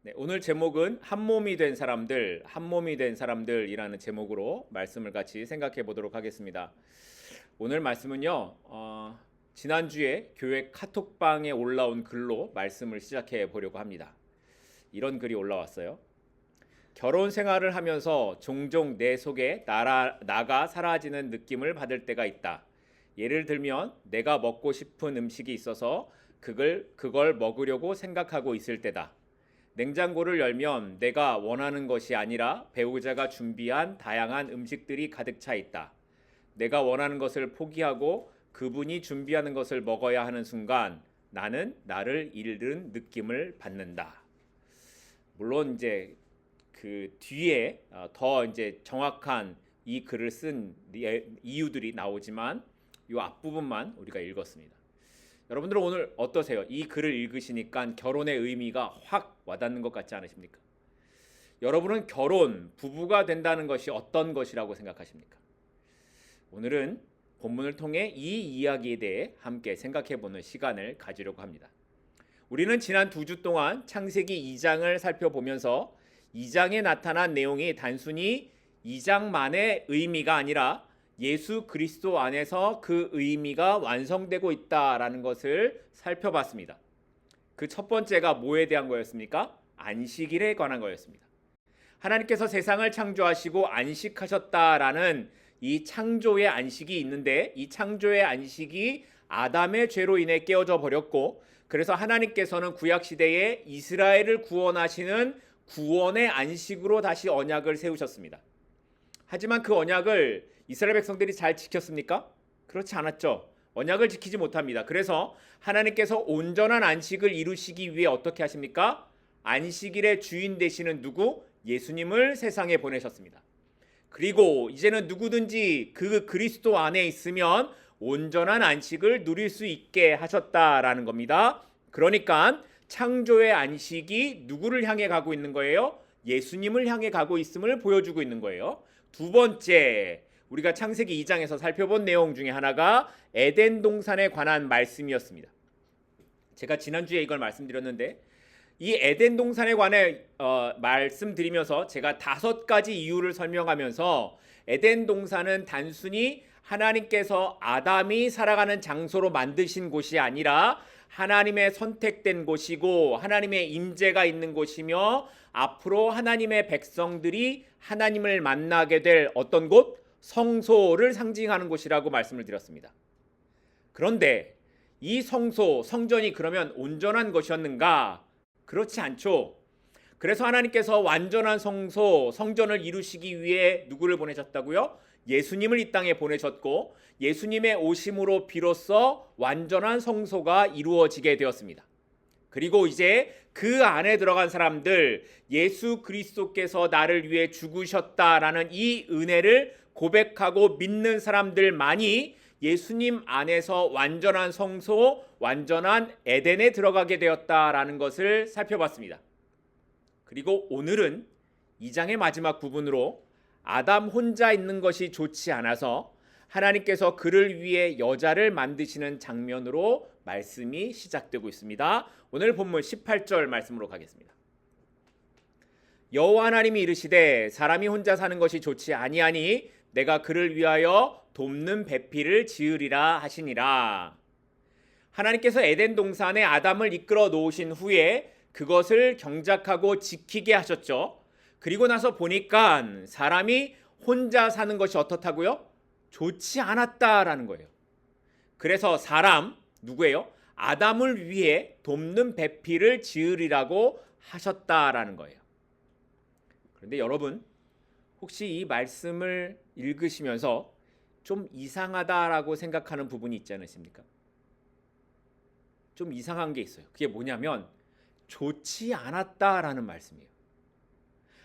네, 오늘 제목은 한 몸이 된 사람들, 한 몸이 된 사람들이라는 제목으로 말씀을 같이 생각해 보도록 하겠습니다. 오늘 말씀은요, 지난주에 교회 카톡방에 올라온 글로 말씀을 시작해 보려고 합니다. 이런 글이 올라왔어요. 결혼 생활을 하면서 종종 내 속에 나가 사라지는 느낌을 받을 때가 있다. 예를 들면 내가 먹고 싶은 음식이 있어서 그걸 먹으려고 생각하고 있을 때다. 냉장고를 열면 내가 원하는 것이 아니라 배우자가 준비한 다양한 음식들이 가득 차 있다. 내가 원하는 것을 포기하고 그분이 준비하는 것을 먹어야 하는 순간 나는 나를 잃은 느낌을 받는다. 물론 이제 그 뒤에 더 이제 정확한 이 글을 쓴 이유들이 나오지만 이 앞부분만 우리가 읽었습니다. 여러분들은 오늘 어떠세요? 이 글을 읽으시니까 결혼의 의미가 확 와닿는 것 같지 않으십니까? 여러분은 결혼, 부부가 된다는 것이 어떤 것이라고 생각하십니까? 오늘은 본문을 통해 이 이야기에 대해 함께 생각해보는 시간을 가지려고 합니다. 우리는 지난 2주 동안 창세기 2장을 살펴보면서 2장에 나타난 내용이 단순히 2장만의 의미가 아니라 예수 그리스도 안에서 그 의미가 완성되고 있다라는 것을 살펴봤습니다. 그 첫 번째가 뭐에 대한 거였습니까? 안식일에 관한 거였습니다. 하나님께서 세상을 창조하시고 안식하셨다라는 이 창조의 안식이 있는데 이 창조의 안식이 아담의 죄로 인해 깨어져 버렸고 그래서 하나님께서는 구약 시대에 이스라엘을 구원하시는 구원의 안식으로 다시 언약을 세우셨습니다. 하지만 그 언약을 이스라엘 백성들이 잘 지켰습니까? 그렇지 않았죠. 언약을 지키지 못합니다. 그래서 하나님께서 온전한 안식을 이루시기 위해 어떻게 하십니까? 안식일의 주인 되시는 누구? 예수님을 세상에 보내셨습니다. 그리고 이제는 누구든지 그 그리스도 안에 있으면 온전한 안식을 누릴 수 있게 하셨다라는 겁니다. 그러니까 창조의 안식이 누구를 향해 가고 있는 거예요? 예수님을 향해 가고 있음을 보여주고 있는 거예요. 두 번째, 우리가 창세기 2장에서 살펴본 내용 중에 하나가 에덴 동산에 관한 말씀이었습니다. 제가 지난주에 이걸 말씀드렸는데 이 에덴 동산에 관해 말씀드리면서 제가 5가지 이유를 설명하면서 에덴 동산은 단순히 하나님께서 아담이 살아가는 장소로 만드신 곳이 아니라 하나님의 선택된 곳이고 하나님의 임재가 있는 곳이며 앞으로 하나님의 백성들이 하나님을 만나게 될 어떤 곳? 성소를 상징하는 곳이라고 말씀을 드렸습니다. 그런데 이 성소, 성전이 그러면 온전한 것이었는가? 그렇지 않죠. 그래서 하나님께서 완전한 성소, 성전을 이루시기 위해 누구를 보내셨다고요? 예수님을 이 땅에 보내셨고 예수님의 오심으로 비로소 완전한 성소가 이루어지게 되었습니다. 그리고 이제 그 안에 들어간 사람들, 예수 그리스도께서 나를 위해 죽으셨다라는 이 은혜를 고백하고 믿는 사람들만이 예수님 안에서 완전한 성소, 완전한 에덴에 들어가게 되었다라는 것을 살펴봤습니다. 그리고 오늘은 2장의 마지막 부분으로 아담 혼자 있는 것이 좋지 않아서 하나님께서 그를 위해 여자를 만드시는 장면으로 말씀이 시작되고 있습니다. 오늘 본문 18절 말씀으로 가겠습니다. 여호와 하나님이 이르시되 사람이 혼자 사는 것이 좋지 아니하니 내가 그를 위하여 돕는 배필을 지으리라 하시니라. 하나님께서 에덴 동산에 아담을 이끌어 놓으신 후에 그것을 경작하고 지키게 하셨죠. 그리고 나서 보니까 사람이 혼자 사는 것이 어떻다고요? 좋지 않았다라는 거예요. 그래서 사람, 누구예요? 아담을 위해 돕는 배필을 지으리라고 하셨다라는 거예요. 그런데 여러분, 혹시 이 말씀을 읽으시면서 좀 이상하다라고 생각하는 부분이 있지 않으십니까? 좀 이상한 게 있어요. 그게 뭐냐면 좋지 않았다라는 말씀이에요.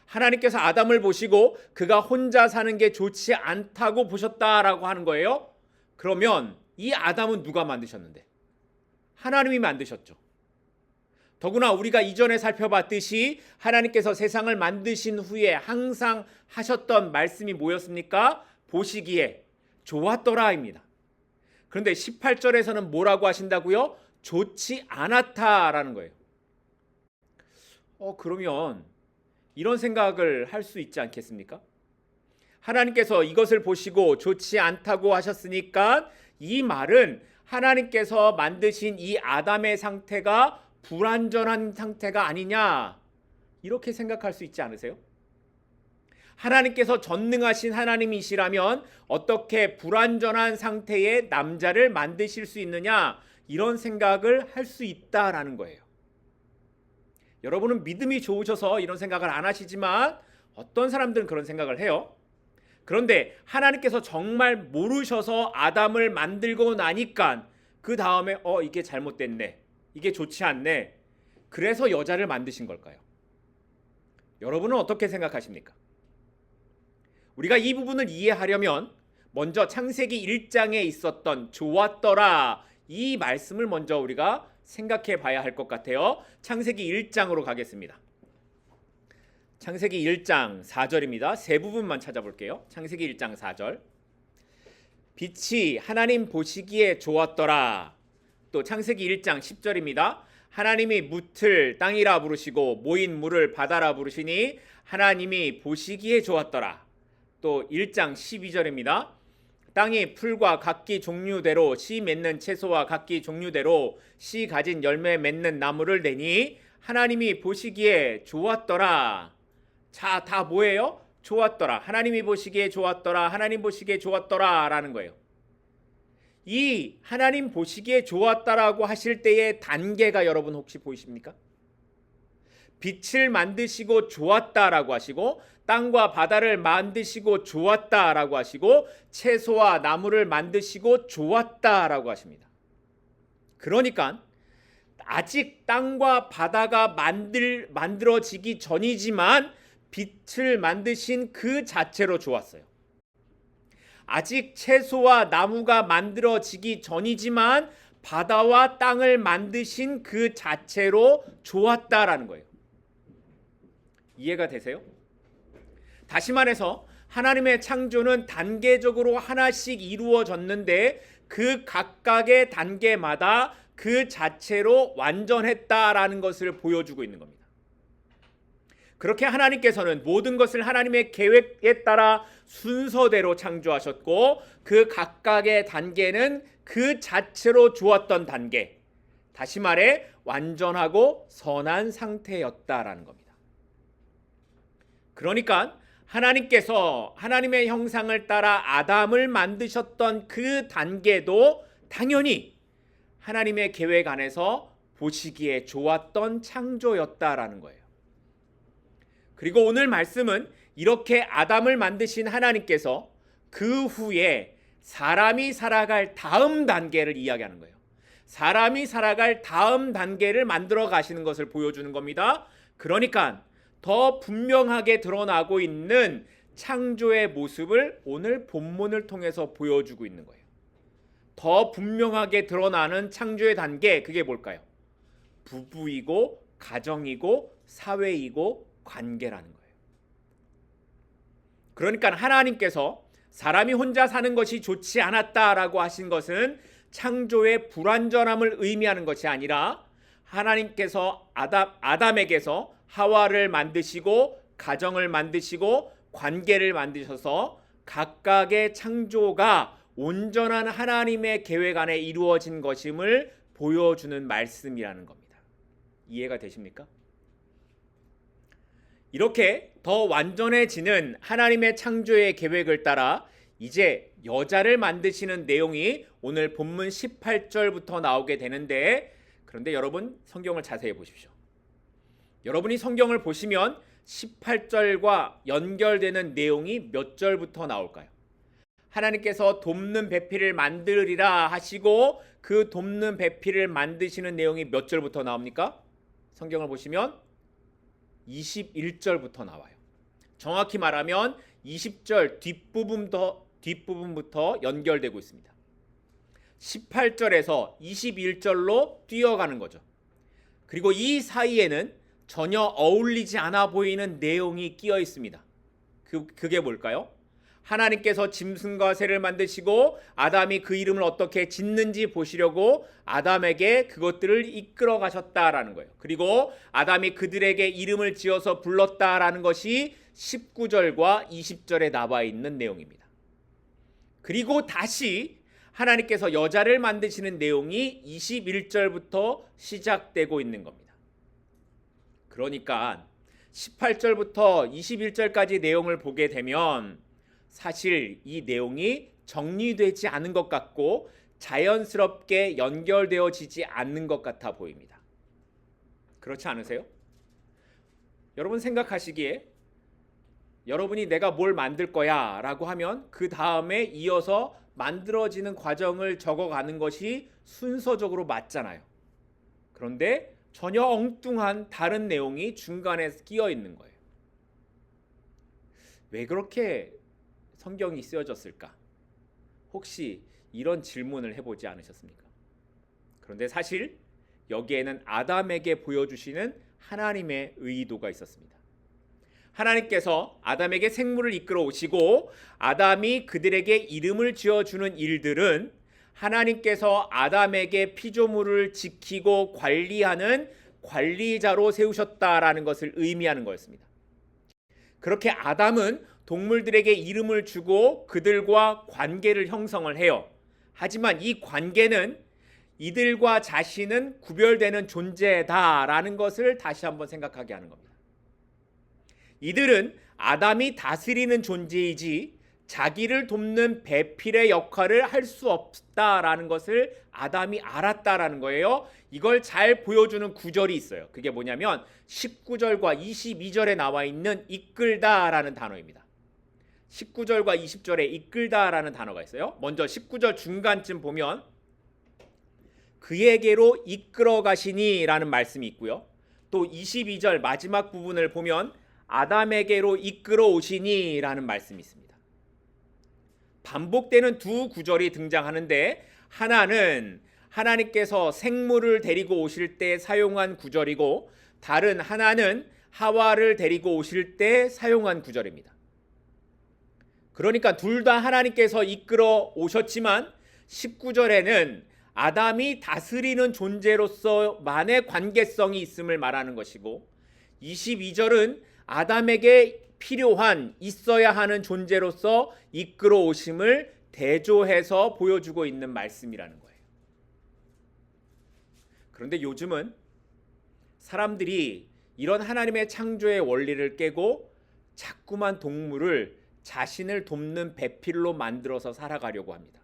하나님께서 아담을 보시고 그가 혼자 사는 게 좋지 않다고 보셨다라고 하는 거예요. 그러면 이 아담은 누가 만드셨는데? 하나님이 만드셨죠. 더구나 우리가 이전에 살펴봤듯이 하나님께서 세상을 만드신 후에 항상 하셨던 말씀이 뭐였습니까? 보시기에 좋았더라입니다. 그런데 18절에서는 뭐라고 하신다고요? 좋지 않았다라는 거예요. 그러면 이런 생각을 할 수 있지 않겠습니까? 하나님께서 이것을 보시고 좋지 않다고 하셨으니까 이 말은 하나님께서 만드신 이 아담의 상태가 불완전한 상태가 아니냐, 이렇게 생각할 수 있지 않으세요? 하나님께서 전능하신 하나님이시라면 어떻게 불완전한 상태의 남자를 만드실 수 있느냐, 이런 생각을 할 수 있다라는 거예요. 여러분은 믿음이 좋으셔서 이런 생각을 안 하시지만 어떤 사람들은 그런 생각을 해요. 그런데 하나님께서 정말 모르셔서 아담을 만들고 나니까 그 다음에 이게 잘못됐네, 이게 좋지 않네, 그래서 여자를 만드신 걸까요? 여러분은 어떻게 생각하십니까? 우리가 이 부분을 이해하려면 먼저 창세기 1장에 있었던 좋았더라, 이 말씀을 먼저 우리가 생각해 봐야 할 것 같아요. 창세기 1장으로 가겠습니다. 창세기 1장 4절입니다. 세 부분만 찾아볼게요. 창세기 1장 4절. 빛이 하나님 보시기에 좋았더라. 또 창세기 1장 10절입니다. 하나님이 뭇을 땅이라 부르시고 모인 물을 바다라 부르시니 하나님이 보시기에 좋았더라. 또 1장 12절입니다. 땅이 풀과 각기 종류대로 씨 맺는 채소와 각기 종류대로 씨 가진 열매 맺는 나무를 내니 하나님이 보시기에 좋았더라. 자, 다 뭐예요? 좋았더라. 하나님이 보시기에 좋았더라. 하나님 보시기에 좋았더라 라는 거예요. 이 하나님 보시기에 좋았다라고 하실 때의 단계가 여러분 혹시 보이십니까? 빛을 만드시고 좋았다라고 하시고, 땅과 바다를 만드시고 좋았다라고 하시고, 채소와 나무를 만드시고 좋았다라고 하십니다. 그러니까 아직 땅과 바다가 만들어지기 전이지만 빛을 만드신 그 자체로 좋았어요. 아직 채소와 나무가 만들어지기 전이지만 바다와 땅을 만드신 그 자체로 좋았다라는 거예요. 이해가 되세요? 다시 말해서 하나님의 창조는 단계적으로 하나씩 이루어졌는데 그 각각의 단계마다 그 자체로 완전했다라는 것을 보여주고 있는 겁니다. 그렇게 하나님께서는 모든 것을 하나님의 계획에 따라 순서대로 창조하셨고, 그 각각의 단계는 그 자체로 좋았던 단계, 다시 말해 완전하고 선한 상태였다라는 겁니다. 그러니까 하나님께서 하나님의 형상을 따라 아담을 만드셨던 그 단계도 당연히 하나님의 계획 안에서 보시기에 좋았던 창조였다라는 거예요. 그리고 오늘 말씀은 이렇게 아담을 만드신 하나님께서 그 후에 사람이 살아갈 다음 단계를 이야기하는 거예요. 사람이 살아갈 다음 단계를 만들어 가시는 것을 보여주는 겁니다. 그러니까 더 분명하게 드러나고 있는 창조의 모습을 오늘 본문을 통해서 보여주고 있는 거예요. 더 분명하게 드러나는 창조의 단계, 그게 뭘까요? 부부이고 가정이고 사회이고 관계라는 거예요. 그러니까 하나님께서 사람이 혼자 사는 것이 좋지 않았다라고 하신 것은 창조의 불완전함을 의미하는 것이 아니라 하나님께서 아담에게서 하와를 만드시고 가정을 만드시고 관계를 만드셔서 각각의 창조가 온전한 하나님의 계획 안에 이루어진 것임을 보여주는 말씀이라는 겁니다. 이해가 되십니까? 이렇게 더 완전해지는 하나님의 창조의 계획을 따라 이제 여자를 만드시는 내용이 오늘 본문 18절부터 나오게 되는데, 그런데 여러분 성경을 자세히 보십시오. 여러분이 성경을 보시면 18절과 연결되는 내용이 몇 절부터 나올까요? 하나님께서 돕는 배필을 만들으리라 하시고 그 돕는 배필을 만드시는 내용이 몇 절부터 나옵니까? 성경을 보시면 21절부터 나와요. 정확히 말하면 20절 뒷부분부터 연결되고 있습니다. 18절에서 21절로 뛰어가는 거죠. 그리고 이 사이에는 전혀 어울리지 않아 보이는 내용이 끼어 있습니다. 그게 뭘까요? 하나님께서 짐승과 새를 만드시고 아담이 그 이름을 어떻게 짓는지 보시려고 아담에게 그것들을 이끌어 가셨다라는 거예요. 그리고 아담이 그들에게 이름을 지어서 불렀다라는 것이 19절과 20절에 나와 있는 내용입니다. 그리고 다시 하나님께서 여자를 만드시는 내용이 21절부터 시작되고 있는 겁니다. 그러니까 18절부터 21절까지 내용을 보게 되면 사실 이 내용이 정리되지 않은 것 같고 자연스럽게 연결되어지지 않는 것 같아 보입니다. 그렇지 않으세요? 여러분 생각하시기에 여러분이 내가 뭘 만들 거야 라고 하면 그 다음에 이어서 만들어지는 과정을 적어가는 것이 순서적으로 맞잖아요. 그런데 전혀 엉뚱한 다른 내용이 중간에 끼어 있는 거예요. 왜 그렇게 성경이 쓰여졌을까? 혹시 이런 질문을 해보지 않으셨습니까? 그런데 사실 여기에는 아담에게 보여주시는 하나님의 의도가 있었습니다. 하나님께서 아담에게 생물을 이끌어 오시고 아담이 그들에게 이름을 지어주는 일들은 하나님께서 아담에게 피조물을 지키고 관리하는 관리자로 세우셨다라는 것을 의미하는 거였습니다. 그렇게 아담은 동물들에게 이름을 주고 그들과 관계를 형성을 해요. 하지만 이 관계는 이들과 자신은 구별되는 존재다라는 것을 다시 한번 생각하게 하는 겁니다. 이들은 아담이 다스리는 존재이지 자기를 돕는 배필의 역할을 할 수 없다라는 것을 아담이 알았다라는 거예요. 이걸 잘 보여주는 구절이 있어요. 그게 뭐냐면 19절과 22절에 나와 있는 이끌다라는 단어입니다. 19절과 20절에 이끌다라는 단어가 있어요. 먼저 19절 중간쯤 보면 그에게로 이끌어 가시니라는 말씀이 있고요. 또 22절 마지막 부분을 보면 아담에게로 이끌어 오시니라는 말씀이 있습니다. 반복되는 두 구절이 등장하는데 하나는 하나님께서 생물을 데리고 오실 때 사용한 구절이고 다른 하나는 하와를 데리고 오실 때 사용한 구절입니다. 그러니까 둘 다 하나님께서 이끌어 오셨지만 19절에는 아담이 다스리는 존재로서만의 관계성이 있음을 말하는 것이고 22절은 아담에게 필요한 있어야 하는 존재로서 이끌어 오심을 대조해서 보여주고 있는 말씀이라는 거예요. 그런데 요즘은 사람들이 이런 하나님의 창조의 원리를 깨고 자꾸만 동물을 자신을 돕는 배필로 만들어서 살아가려고 합니다.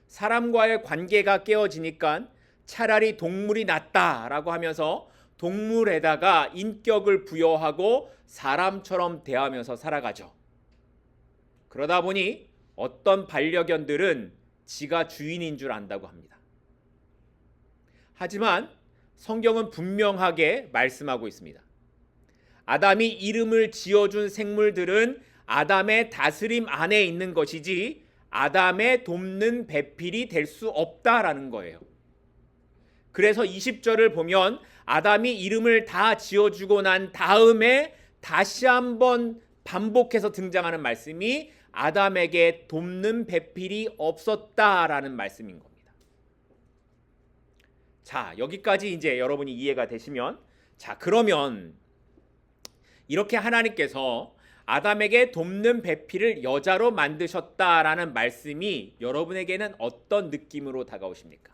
사람과의 관계가 깨어지니까 차라리 동물이 낫다라고 하면서 동물에다가 인격을 부여하고 사람처럼 대하면서 살아가죠. 그러다 보니 어떤 반려견들은 지가 주인인 줄 안다고 합니다. 하지만 성경은 분명하게 말씀하고 있습니다. 아담이 이름을 지어준 생물들은 아담의 다스림 안에 있는 것이지 아담의 돕는 배필이 될 수 없다라는 거예요. 그래서 20절을 보면 아담이 이름을 다 지어주고 난 다음에 다시 한번 반복해서 등장하는 말씀이 아담에게 돕는 배필이 없었다라는 말씀인 겁니다. 자, 여기까지 이제 여러분이 이해가 되시면 자, 그러면 이렇게 하나님께서 아담에게 돕는 배필을 여자로 만드셨다라는 말씀이 여러분에게는 어떤 느낌으로 다가오십니까?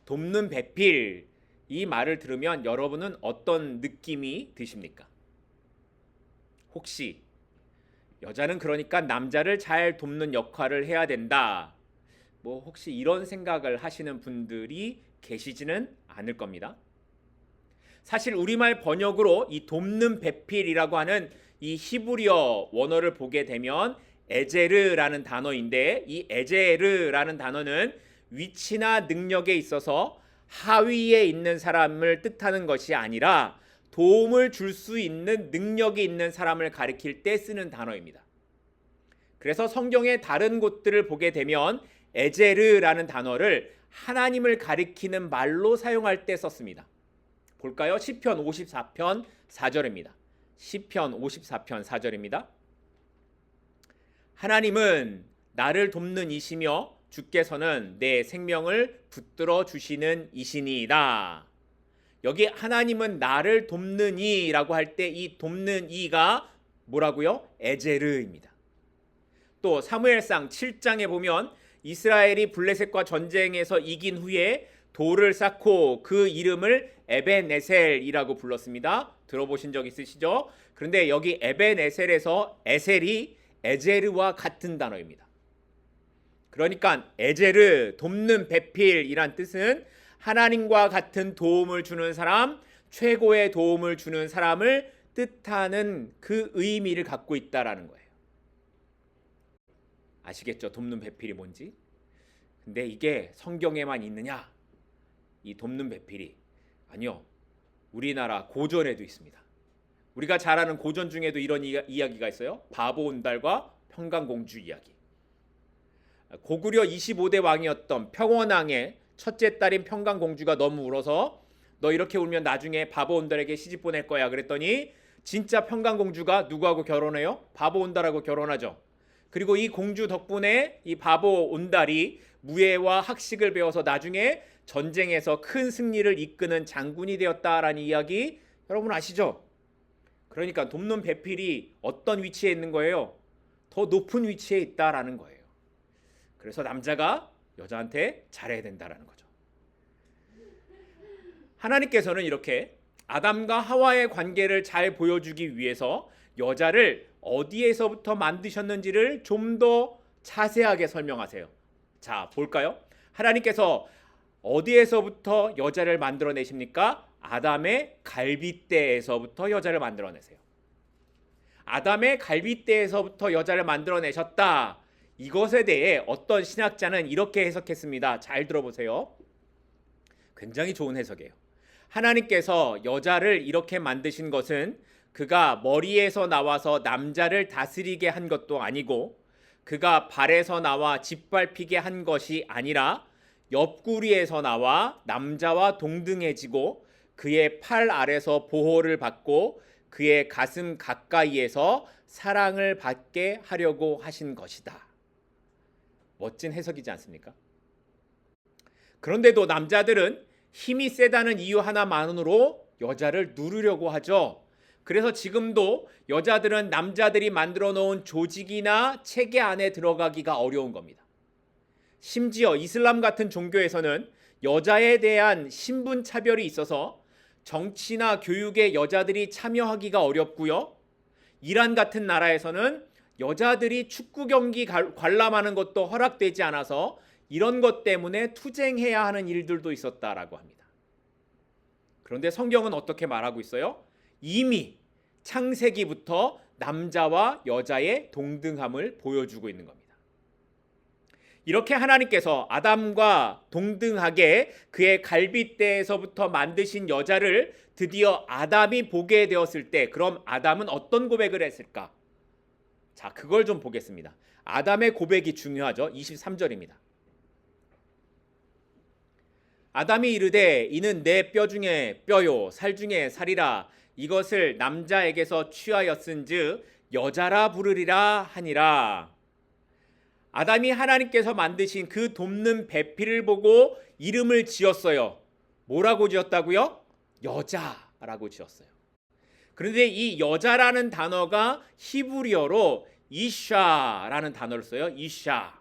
돕는 배필, 이 말을 들으면 여러분은 어떤 느낌이 드십니까? 혹시 여자는 그러니까 남자를 잘 돕는 역할을 해야 된다. 뭐 혹시 이런 생각을 하시는 분들이 계시지는 않을 겁니다. 사실 우리말 번역으로 이 돕는 배필이라고 하는 이 히브리어 원어를 보게 되면 에제르라는 단어인데 이 에제르라는 단어는 위치나 능력에 있어서 하위에 있는 사람을 뜻하는 것이 아니라 도움을 줄 수 있는 능력이 있는 사람을 가리킬 때 쓰는 단어입니다. 그래서 성경의 다른 곳들을 보게 되면 에제르라는 단어를 하나님을 가리키는 말로 사용할 때 썼습니다. 볼까요? 시편 54편 4절입니다. 시편 54편 4절입니다. 하나님은 나를 돕는 이시며 주께서는 내 생명을 붙들어 주시는 이시니이다. 여기 하나님은 나를 돕는 이라고 할 때 이 돕는 이가 뭐라고요? 에제르입니다. 또 사무엘상 7장에 보면 이스라엘이 블레셋과 전쟁에서 이긴 후에 돌을 쌓고 그 이름을 에벤에셀이라고 불렀습니다. 들어보신 적 있으시죠? 그런데 여기 에벤에셀에서 에셀이 에제르와 같은 단어입니다. 그러니까 에제르, 돕는 배필이란 뜻은 하나님과 같은 도움을 주는 사람, 최고의 도움을 주는 사람을 뜻하는 그 의미를 갖고 있다라는 거예요. 아시겠죠? 돕는 배필이 뭔지? 근데 이게 성경에만 있느냐? 이 돕는 배필이 아니요. 우리나라 고전에도 있습니다. 우리가 잘 아는 고전 중에도 이런 이야기가 있어요. 바보 온달과 평강공주 이야기. 고구려 25대 왕이었던 평원왕의 첫째 딸인 평강공주가 너무 울어서 너 이렇게 울면 나중에 바보 온달에게 시집 보낼 거야 그랬더니 진짜 평강공주가 누구하고 결혼해요? 바보 온달하고 결혼하죠. 그리고 이 공주 덕분에 이 바보 온달이 무예와 학식을 배워서 나중에 전쟁에서 큰 승리를 이끄는 장군이 되었다라는 이야기 여러분 아시죠? 그러니까 돕는 배필이 어떤 위치에 있는 거예요? 더 높은 위치에 있다라는 거예요. 그래서 남자가 여자한테 잘해야 된다라는 거죠. 하나님께서는 이렇게 아담과 하와의 관계를 잘 보여주기 위해서 여자를 어디에서부터 만드셨는지를 좀 더 자세하게 설명하세요. 자, 볼까요? 하나님께서 어디에서부터 여자를 만들어내십니까? 아담의 갈빗대에서부터 여자를 만들어내세요. 아담의 갈빗대에서부터 여자를 만들어내셨다. 이것에 대해 어떤 신학자는 이렇게 해석했습니다. 잘 들어보세요. 굉장히 좋은 해석이에요. 하나님께서 여자를 이렇게 만드신 것은 그가 머리에서 나와서 남자를 다스리게 한 것도 아니고 그가 발에서 나와 짓밟히게 한 것이 아니라 옆구리에서 나와 남자와 동등해지고 그의 팔 아래서 보호를 받고 그의 가슴 가까이에서 사랑을 받게 하려고 하신 것이다. 멋진 해석이지 않습니까? 그런데도 남자들은 힘이 세다는 이유 하나만으로 여자를 누르려고 하죠. 그래서 지금도 여자들은 남자들이 만들어 놓은 조직이나 체계 안에 들어가기가 어려운 겁니다. 심지어 이슬람 같은 종교에서는 여자에 대한 신분 차별이 있어서 정치나 교육에 여자들이 참여하기가 어렵고요. 이란 같은 나라에서는 여자들이 축구 경기 관람하는 것도 허락되지 않아서 이런 것 때문에 투쟁해야 하는 일들도 있었다라고 합니다. 그런데 성경은 어떻게 말하고 있어요? 이미 창세기부터 남자와 여자의 동등함을 보여주고 있는 겁니다. 이렇게 하나님께서 아담과 동등하게 그의 갈빗대에서부터 만드신 여자를 드디어 아담이 보게 되었을 때 그럼 아담은 어떤 고백을 했을까? 자, 그걸 좀 보겠습니다. 아담의 고백이 중요하죠. 23절입니다. 아담이 이르되 이는 내 뼈 중에 뼈요 살 중에 살이라 이것을 남자에게서 취하였은즉 여자라 부르리라 하니라. 아담이 하나님께서 만드신 그 돕는 배필을 보고 이름을 지었어요. 뭐라고 지었다고요? 여자라고 지었어요. 그런데 이 여자라는 단어가 히브리어로 이샤라는 단어를 써요. 이샤.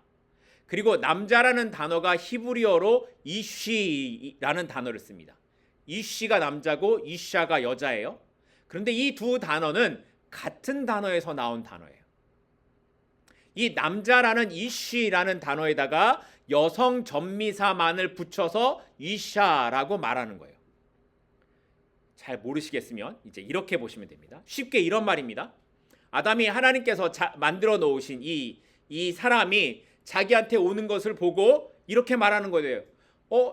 그리고 남자라는 단어가 히브리어로 이쉬라는 단어를 씁니다. 이쉬가 남자고 이샤가 여자예요. 그런데 이 두 단어는 같은 단어에서 나온 단어예요. 이 남자라는 이쉬라는 단어에다가 여성 전미사만을 붙여서 이샤라고 말하는 거예요. 잘 모르시겠으면 이제 이렇게 보시면 됩니다. 쉽게 이런 말입니다. 아담이 하나님께서 만들어 놓으신 이 사람이 자기한테 오는 것을 보고 이렇게 말하는 거예요.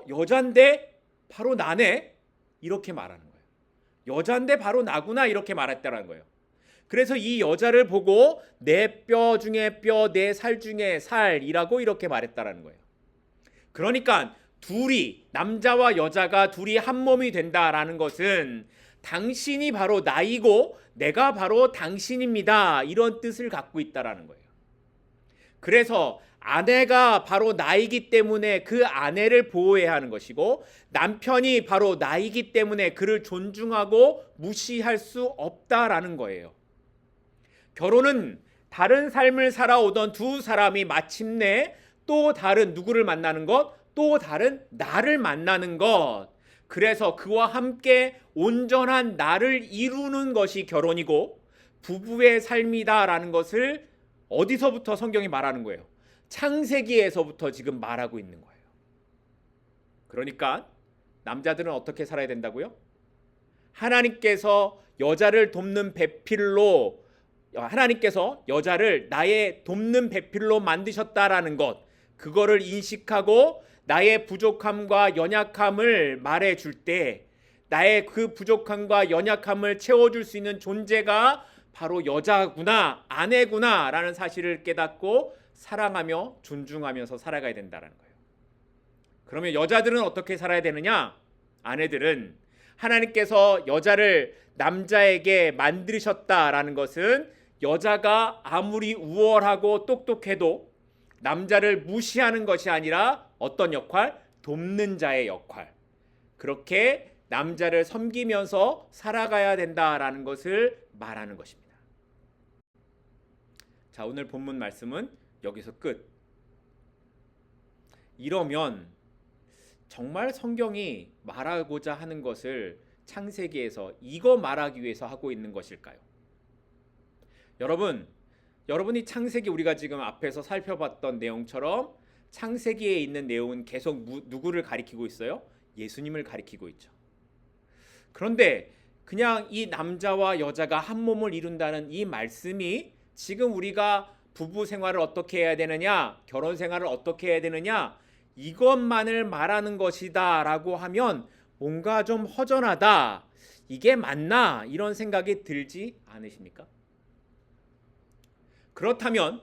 여잔데 바로 나네? 이렇게 말하는 거예요. 여잔데 바로 나구나 이렇게 말했다는 거예요. 그래서 이 여자를 보고 내 뼈 중에 뼈, 내 살 중에 살이라고 이렇게 말했다는 거예요. 그러니까 둘이 남자와 여자가 둘이 한 몸이 된다라는 것은 당신이 바로 나이고 내가 바로 당신입니다. 이런 뜻을 갖고 있다라는 거예요. 그래서 아내가 바로 나이기 때문에 그 아내를 보호해야 하는 것이고, 남편이 바로 나이기 때문에 그를 존중하고 무시할 수 없다라는 거예요. 결혼은 다른 삶을 살아오던 두 사람이 마침내 또 다른 누구를 만나는 것, 또 다른 나를 만나는 것. 그래서 그와 함께 온전한 나를 이루는 것이 결혼이고 부부의 삶이다라는 것을 어디서부터 성경이 말하는 거예요? 창세기에서부터 지금 말하고 있는 거예요. 그러니까 남자들은 어떻게 살아야 된다고요? 하나님께서 여자를 돕는 배필로, 하나님께서 여자를 나의 돕는 배필로 만드셨다라는 것, 그거를 인식하고 나의 부족함과 연약함을 말해줄 때 나의 그 부족함과 연약함을 채워줄 수 있는 존재가 바로 여자구나, 아내구나 라는 사실을 깨닫고 사랑하며 존중하면서 살아가야 된다는 거예요. 그러면 여자들은 어떻게 살아야 되느냐? 아내들은 하나님께서 여자를 남자에게 만드셨다라는 것은 여자가 아무리 우월하고 똑똑해도 남자를 무시하는 것이 아니라 어떤 역할? 돕는 자의 역할. 그렇게 남자를 섬기면서 살아가야 된다라는 것을 말하는 것입니다. 자, 오늘 본문 말씀은 여기서 끝. 이러면 정말 성경이 말하고자 하는 것을 창세기에서 이거 말하기 위해서 하고 있는 것일까요? 여러분이 창세기 우리가 지금 앞에서 살펴봤던 내용처럼 창세기에 있는 내용은 계속 누구를 가리키고 있어요? 예수님을 가리키고 있죠. 그런데 그냥 이 남자와 여자가 한 몸을 이룬다는 이 말씀이 지금 우리가 부부 생활을 어떻게 해야 되느냐, 결혼 생활을 어떻게 해야 되느냐, 이것만을 말하는 것이다 라고 하면 뭔가 좀 허전하다, 이게 맞나, 이런 생각이 들지 않으십니까? 그렇다면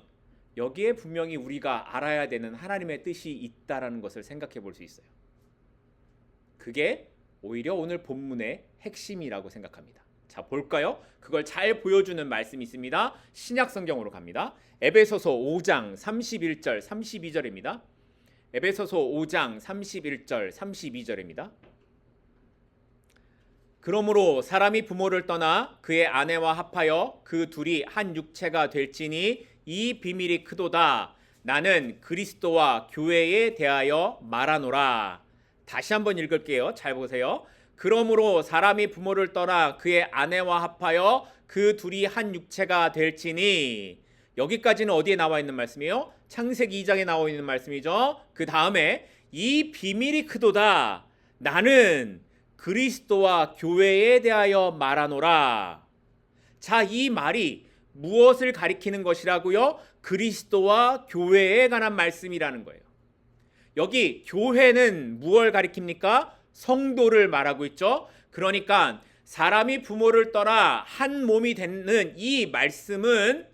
여기에 분명히 우리가 알아야 되는 하나님의 뜻이 있다라는 것을 생각해 볼 수 있어요. 그게 오히려 오늘 본문의 핵심이라고 생각합니다. 자, 볼까요? 그걸 잘 보여주는 말씀이 있습니다. 신약 성경으로 갑니다. 에베소서 5장 31절 32절입니다. 에베소서 5장 31절 32절입니다. 그러므로 사람이 부모를 떠나 그의 아내와 합하여 그 둘이 한 육체가 될지니 이 비밀이 크도다. 나는 그리스도와 교회에 대하여 말하노라. 다시 한번 읽을게요. 잘 보세요. 그러므로 사람이 부모를 떠나 그의 아내와 합하여 그 둘이 한 육체가 될지니, 여기까지는 어디에 나와 있는 말씀이에요? 창세기 2장에 나와 있는 말씀이죠. 그 다음에 이 비밀이 크도다. 나는 그리스도와 교회에 대하여 말하노라. 자, 이 말이 무엇을 가리키는 것이라고요? 그리스도와 교회에 관한 말씀이라는 거예요. 여기 교회는 무엇을 가리킵니까? 성도를 말하고 있죠. 그러니까 사람이 부모를 떠나 한 몸이 되는 이 말씀은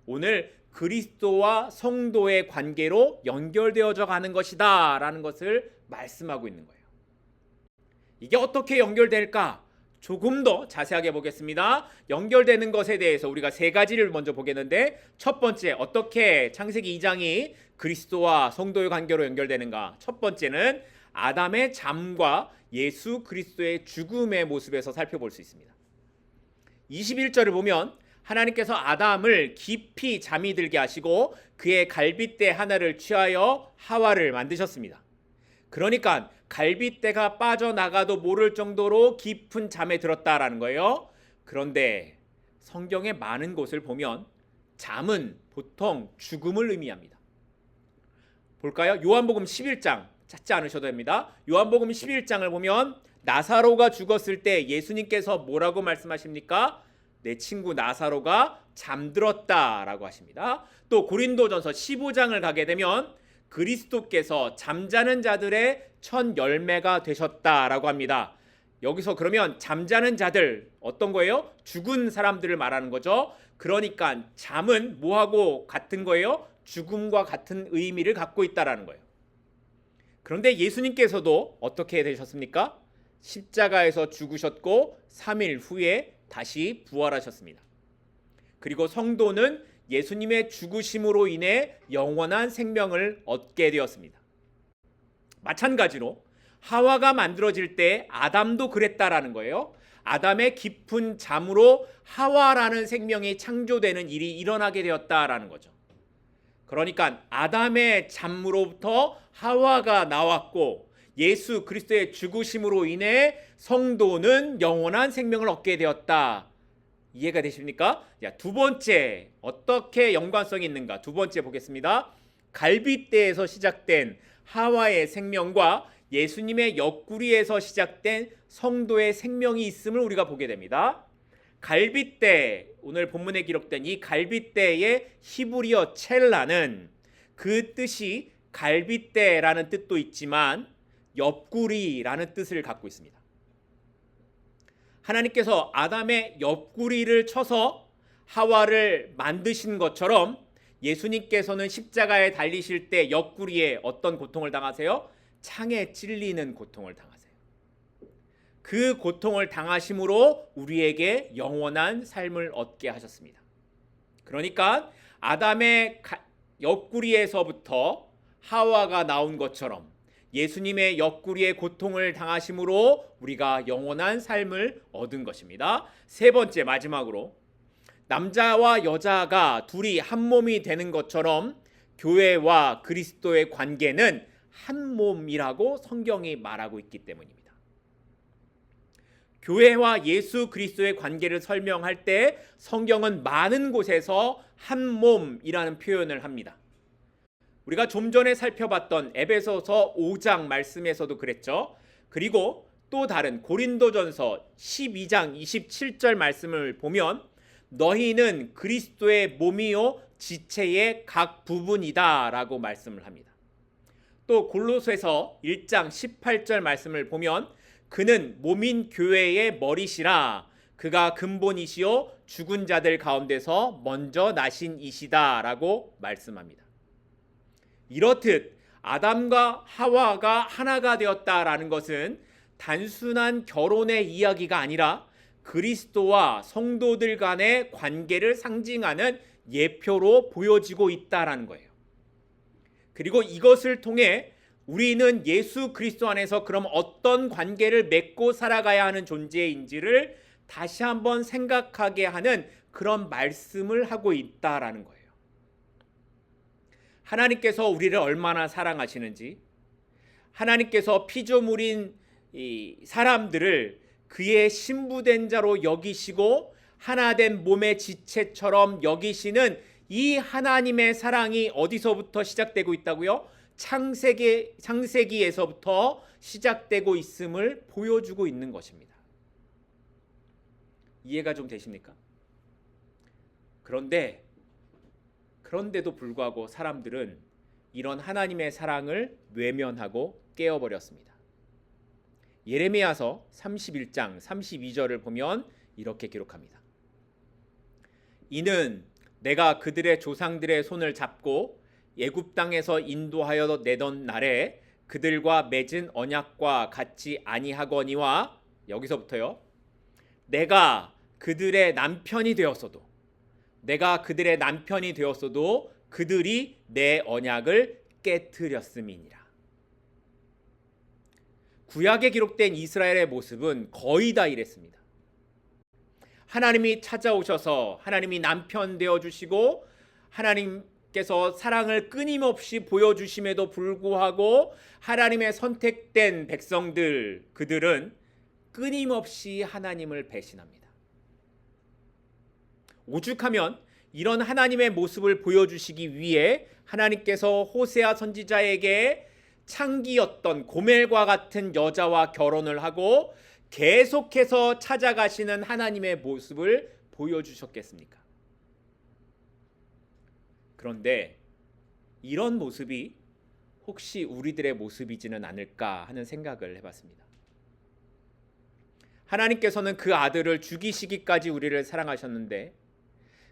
오늘 그리스도와 성도의 관계로 연결되어져 가는 것이다 라는 것을 말씀하고 있는 거예요. 이게 어떻게 연결될까? 조금 더 자세하게 보겠습니다. 연결되는 것에 대해서 우리가 세 가지를 먼저 보겠는데, 첫 번째, 어떻게 창세기 2장이 그리스도와 성도의 관계로 연결되는가? 첫 번째는 아담의 잠과 예수 그리스도의 죽음의 모습에서 살펴볼 수 있습니다. 21절을 보면 하나님께서 아담을 깊이 잠이 들게 하시고 그의 갈빗대 하나를 취하여 하와를 만드셨습니다. 그러니까 갈빗대가 빠져나가도 모를 정도로 깊은 잠에 들었다라는 거예요. 그런데 성경의 많은 곳을 보면 잠은 보통 죽음을 의미합니다. 볼까요? 요한복음 11장, 찾지 않으셔도 됩니다. 요한복음 11장을 보면 나사로가 죽었을 때 예수님께서 뭐라고 말씀하십니까? 내 친구 나사로가 잠들었다라고 하십니다. 또 고린도전서 15장을 가게 되면 그리스도께서 잠자는 자들의 첫 열매가 되셨다라고 합니다. 여기서 그러면 잠자는 자들 어떤 거예요? 죽은 사람들을 말하는 거죠. 그러니까 잠은 뭐하고 같은 거예요? 죽음과 같은 의미를 갖고 있다라는 거예요. 그런데 예수님께서도 어떻게 되셨습니까? 십자가에서 죽으셨고 3일 후에 다시 부활하셨습니다. 그리고 성도는 예수님의 죽으심으로 인해 영원한 생명을 얻게 되었습니다. 마찬가지로 하와가 만들어질 때 아담도 그랬다라는 거예요. 아담의 깊은 잠으로 하와라는 생명이 창조되는 일이 일어나게 되었다라는 거죠. 그러니까 아담의 잠으로부터 하와가 나왔고 예수 그리스도의 죽으심으로 인해 성도는 영원한 생명을 얻게 되었다. 이해가 되십니까? 자, 두 번째, 어떻게 연관성이 있는가? 두 번째 보겠습니다. 갈빗대에서 시작된 하와의 생명과 예수님의 옆구리에서 시작된 성도의 생명이 있음을 우리가 보게 됩니다. 갈빗대, 오늘 본문에 기록된 이 갈빗대의 히브리어 첼라는 그 뜻이 갈빗대라는 뜻도 있지만 옆구리라는 뜻을 갖고 있습니다. 하나님께서 아담의 옆구리를 쳐서 하와를 만드신 것처럼 예수님께서는 십자가에 달리실 때 옆구리에 어떤 고통을 당하세요? 창에 찔리는 고통을 당하세요. 그 고통을 당하심으로 우리에게 영원한 삶을 얻게 하셨습니다. 그러니까 아담의 옆구리에서부터 하와가 나온 것처럼 예수님의 옆구리에 고통을 당하심으로 우리가 영원한 삶을 얻은 것입니다. 세 번째, 마지막으로 남자와 여자가 둘이 한 몸이 되는 것처럼 교회와 그리스도의 관계는 한 몸이라고 성경이 말하고 있기 때문입니다. 교회와 예수 그리스도의 관계를 설명할 때 성경은 많은 곳에서 한 몸이라는 표현을 합니다. 우리가 좀 전에 살펴봤던 에베소서 5장 말씀에서도 그랬죠. 그리고 또 다른 고린도전서 12장 27절 말씀을 보면 너희는 그리스도의 몸이요 지체의 각 부분이다 라고 말씀을 합니다. 또 골로새서 1장 18절 말씀을 보면 그는 몸인 교회의 머리시라 그가 근본이시요 죽은 자들 가운데서 먼저 나신 이시다 라고 말씀합니다. 이렇듯 아담과 하와가 하나가 되었다라는 것은 단순한 결혼의 이야기가 아니라 그리스도와 성도들 간의 관계를 상징하는 예표로 보여지고 있다라는 거예요. 그리고 이것을 통해 우리는 예수 그리스도 안에서 그럼 어떤 관계를 맺고 살아가야 하는 존재인지를 다시 한번 생각하게 하는 그런 말씀을 하고 있다라는 거예요. 하나님께서 우리를 얼마나 사랑하시는지, 하나님께서 피조물인 이 사람들을 그의 신부된 자로 여기시고 하나된 몸의 지체처럼 여기시는 이 하나님의 사랑이 어디서부터 시작되고 있다고요? 창세기에서부터 시작되고 있음을 보여주고 있는 것입니다. 이해가 좀 되십니까? 그런데도 불구하고 사람들은 이런 하나님의 사랑을 외면하고 깨어버렸습니다. 예레미야서 31장 32절을 보면 이렇게 기록합니다. 이는 내가 그들의 조상들의 손을 잡고 애굽 땅에서 인도하여 내던 날에 그들과 맺은 언약과 같지 아니하거니와 여기서부터요. 내가 그들의 남편이 되었어도 그들이 내 언약을 깨뜨렸음이니라. 구약에 기록된 이스라엘의 모습은 거의 다 이랬습니다. 하나님이 찾아오셔서 하나님이 남편 되어주시고 하나님께서 사랑을 끊임없이 보여주심에도 불구하고 하나님의 선택된 백성들 그들은 끊임없이 하나님을 배신합니다. 오죽하면 이런 하나님의 모습을 보여주시기 위해 하나님께서 호세아 선지자에게 창기였던 고멜과 같은 여자와 결혼을 하고 계속해서 찾아가시는 하나님의 모습을 보여주셨겠습니까? 그런데 이런 모습이 혹시 우리들의 모습이지는 않을까 하는 생각을 해봤습니다. 하나님께서는 그 아들을 죽이시기까지 우리를 사랑하셨는데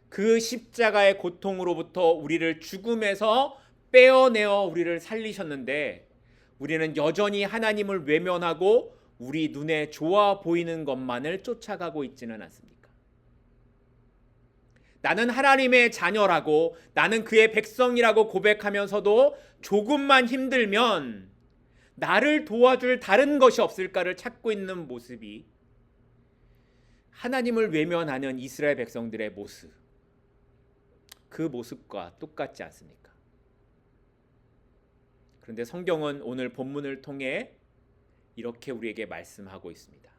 그 십자가의 고통으로부터 우리를 죽음에서 빼어내어 우리를 살리셨는데 우리는 여전히 하나님을 외면하고 우리 눈에 좋아 보이는 것만을 쫓아가고 있지는 않습니까? 나는 하나님의 자녀라고, 나는 그의 백성이라고 고백하면서도 조금만 힘들면 나를 도와줄 다른 것이 없을까를 찾고 있는 모습이 하나님을 외면하는 이스라엘 백성들의 모습, 그 모습과 똑같지 않습니까? 그런데 성경은 오늘 본문을 통해 이렇게 우리에게 말씀하고 있습니다.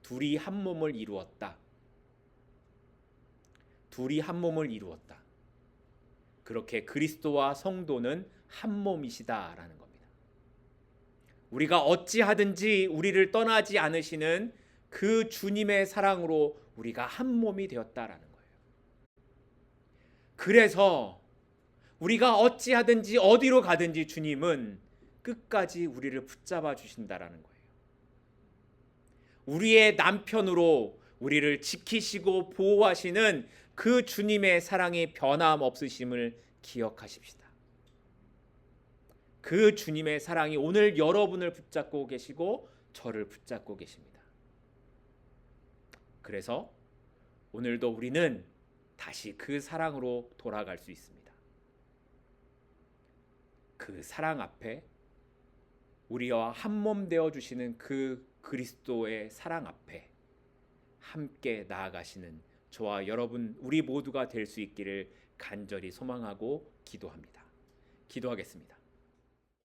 둘이 한 몸을 이루었다. 둘이 한 몸을 이루었다. 그렇게 그리스도와 성도는 한 몸이시다라는 겁니다. 우리가 어찌하든지 우리를 떠나지 않으시는 그 주님의 사랑으로 우리가 한 몸이 되었다라는 거예요. 그래서 우리가 어찌하든지 어디로 가든지 주님은 끝까지 우리를 붙잡아 주신다라는 거예요. 우리의 남편으로 우리를 지키시고 보호하시는 그 주님의 사랑이 변함없으심을 기억하십시다. 그 주님의 사랑이 오늘 여러분을 붙잡고 계시고 저를 붙잡고 계십니다. 그래서 오늘도 우리는 다시 그 사랑으로 돌아갈 수 있습니다. 그 사랑 앞에 우리와 한 몸 되어 주시는 그 그리스도의 사랑 앞에 함께 나아가시는 저와 여러분 우리 모두가 될 수 있기를 간절히 소망하고 기도합니다. 기도하겠습니다.